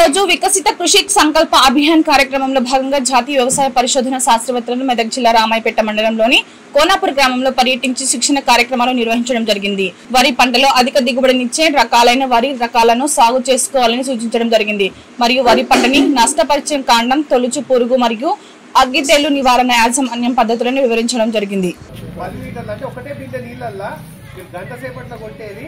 రోజు వికసిత కృషి సంకల్ప అభియాన్ కార్యక్రమంలో భాగంగా జాతీయ వ్యవసాయ పరిశోధన శాస్త్రవేత్తలను మెదక్ జిల్లా రామాయపేట మండలంలోని కోనాపూర్ గ్రామంలో పర్యటించి శిక్షణ కార్యక్రమాలు నిర్వహించడం జరిగింది. వరి పంటలో అధిక దిగుబడినిచ్చే రకాలైన వరి రకాలను సాగు చేసుకోవాలని సూచించడం జరిగింది. మరియు వరి పంటని నష్టపరిచే కాండం, తొలుచు పురుగు మరియు అగ్గితేళ్లు నివారణ యాజమాన్యం పద్ధతులను వివరించడం జరిగింది. 10 లీటర్లు అంటే ఒకటే బిందె నీళ్ళల్లో గంట సేపట్లో కొట్టేది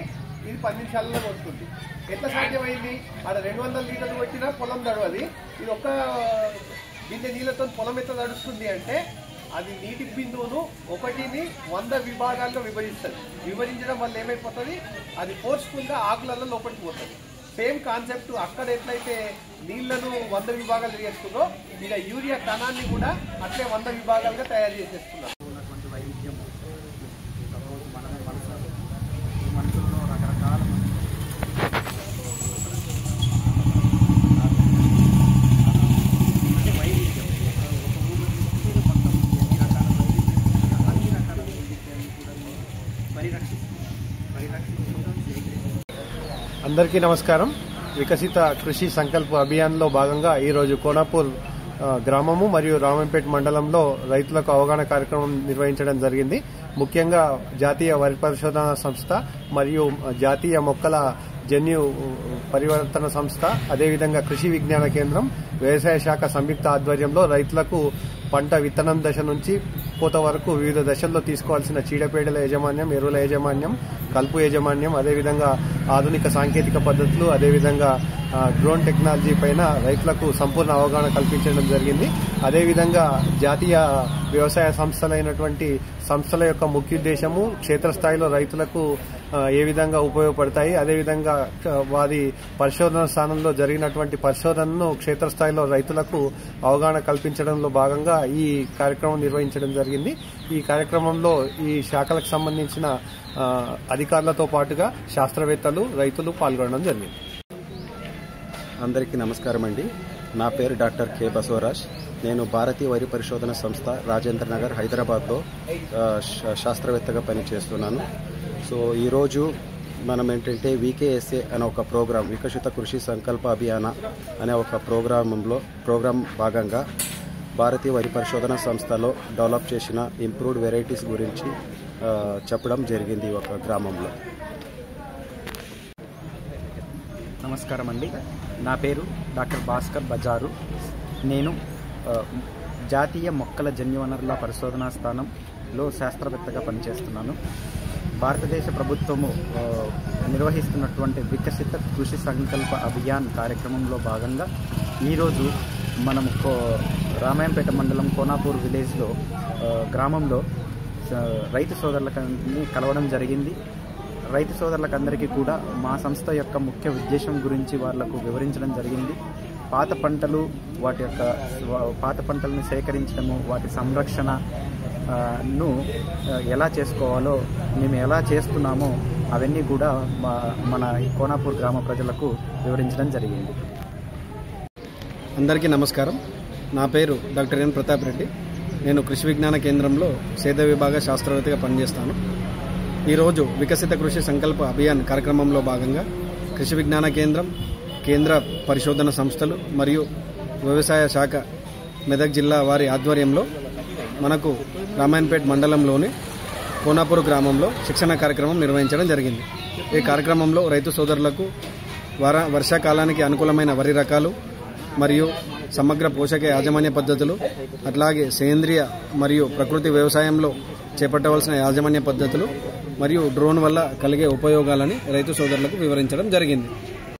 ఇది 10 నిమిషాలలో కొట్టుకుంది. ఎట్లా సాధ్యమైంది? ఆడ 200 లీటర్లు కొట్టినా పొలం తడవది. ఇది ఒక్క బిందె నీళ్ళతో పొలం ఎట్లా తడుస్తుంది అంటే అది నీటి బిందువును ఒకటిని 100 విభాగాల్లో విభజిస్తుంది. విభజించడం వల్ల ఏమైపోతుంది, అది ఫోర్స్ఫుల్గా ఆకులలో లోపలికి పోతుంది. సేమ్ కాన్సెప్ట్ అక్కడ ఎట్లయితే నీళ్లను 100 విభాగాలు చేస్తుందో ఇక యూరియా కణాన్ని కూడా అట్లే 100 విభాగాలుగా తయారు చేసేస్తున్నారు. మనుషుల్లో రకరకాల అంటే వైవిధ్యం ఒక ఊరు మొత్తం ఎన్ని రకాల వైవిధ్యం అన్ని రకాల వైవిధ్యాన్ని కూడా పరిరక్షించడం సేకరించారు. అందరికీ నమస్కారం. వికసిత కృషి సంకల్ప అభియాన్లో భాగంగా ఈరోజు కోనాపూర్ గ్రామము మరియు రామంపేట మండలంలో రైతులకు అవగాహన కార్యక్రమం నిర్వహించడం జరిగింది. ముఖ్యంగా జాతీయ వరి పరిశోధన సంస్థ మరియు జాతీయ మొక్కల జన్యు పరివర్తన సంస్థ, అదేవిధంగా కృషి విజ్ఞాన కేంద్రం, వ్యవసాయ శాఖ సంయుక్త ఆధ్వర్యంలో రైతులకు పంట విత్తనం దశ నుంచి కోత వరకు వివిధ దశల్లో తీసుకోవాల్సిన చీడపీడల యాజమాన్యం, ఎరువుల యాజమాన్యం, కలుపు యాజమాన్యం, అదేవిధంగా ఆధునిక సాంకేతిక పద్ధతులు, అదేవిధంగా డ్రోన్ టెక్నాలజీ పైన రైతులకు సంపూర్ణ అవగాహన కల్పించడం జరిగింది. అదేవిధంగా జాతీయ వ్యవసాయ సంస్థలైనటువంటి సంస్థల యొక్క ముఖ్య ఉద్దేశము క్షేత్రస్థాయిలో రైతులకు ఏ విధంగా ఉపయోగపడతాయి, అదేవిధంగా వారి పరిశోధన స్థానంలో జరిగినటువంటి పరిశోధనను క్షేత్రస్థాయిలో రైతులకు అవగాహన కల్పించడంలో భాగంగా ఈ కార్యక్రమం నిర్వహించడం జరిగింది. ఈ కార్యక్రమంలో ఈ శాఖలకు సంబంధించిన అధికారులతో పాటుగా శాస్త్రవేత్తలు, రైతులు పాల్గొనడం జరిగింది. అందరికీ నమస్కారం అండి. నా పేరు డాక్టర్ కె బసవరాజ్. నేను భారతీయ వరి పరిశోధన సంస్థ రాజేంద్ర నగర్ హైదరాబాద్లో శాస్త్రవేత్తగా పనిచేస్తున్నాను. సో ఈరోజు మనం ఏంటంటే వికేఎస్ఏ అనే ఒక ప్రోగ్రాం, వికసిత కృషి సంకల్ప అభియాన అనే ఒక ప్రోగ్రాం భాగంగా భారతీయ వరి పరిశోధన సంస్థలో డెవలప్ చేసిన ఇంప్రూవ్డ్ వెరైటీస్ గురించి చెప్పడం జరిగింది ఒక గ్రామంలో. నమస్కారం అండి. నా పేరు డాక్టర్ భాస్కర్ బజారు. నేను జాతీయ మొక్కల జన్యు వనరుల పరిశోధనా స్థానంలో శాస్త్రవేత్తగా పనిచేస్తున్నాను. భారతదేశ ప్రభుత్వము నిర్వహిస్తున్నటువంటి వికసిత కృషి సంకల్ప అభియాన్ కార్యక్రమంలో భాగంగా ఈరోజు మనం రామాయంపేట మండలం కోనాపూర్ విలేజ్లో గ్రామంలో రైతు సోదరులకు కలవడం జరిగింది. రైతు సోదరులకు అందరికీ కూడా మా సంస్థ యొక్క ముఖ్య ఉద్దేశం గురించి వాళ్లకు వివరించడం జరిగింది. పాత పంటలను సేకరించడము, వాటి సంరక్షణను ఎలా చేసుకోవాలో, మేము ఎలా చేస్తున్నామో అవన్నీ కూడా మన కోనాపూర్ గ్రామ ప్రజలకు వివరించడం జరిగింది. అందరికీ నమస్కారం. నా పేరు డాక్టర్ ఎన్ ప్రతాప్ రెడ్డి. నేను కృషి విజ్ఞాన కేంద్రంలో సేద్య విభాగ శాస్త్రవేత్తగా పనిచేస్తాను. ఈరోజు వికసిత కృషి సంకల్ప అభియాన్ కార్యక్రమంలో భాగంగా కృషి విజ్ఞాన కేంద్రం, కేంద్ర పరిశోధన సంస్థలు మరియు వ్యవసాయ శాఖ మెదక్ జిల్లా వారి ఆధ్వర్యంలో మనకు రామాయణపేట్ మండలంలోని కోనాపూర్ గ్రామంలో శిక్షణ కార్యక్రమం నిర్వహించడం జరిగింది. ఈ కార్యక్రమంలో రైతు సోదరులకు వర్షాకాలానికి అనుకూలమైన వరి రకాలు మరియు సమగ్ర పోషక యాజమాన్య పద్ధతులు, అట్లాగే సేంద్రియ మరియు ప్రకృతి వ్యవసాయంలో చేపట్టవలసిన యాజమాన్య పద్ధతులు మరియు డ్రోన్ వల్ల కలిగే ఉపయోగాలని రైతు సోదరులకు వివరించడం జరిగింది.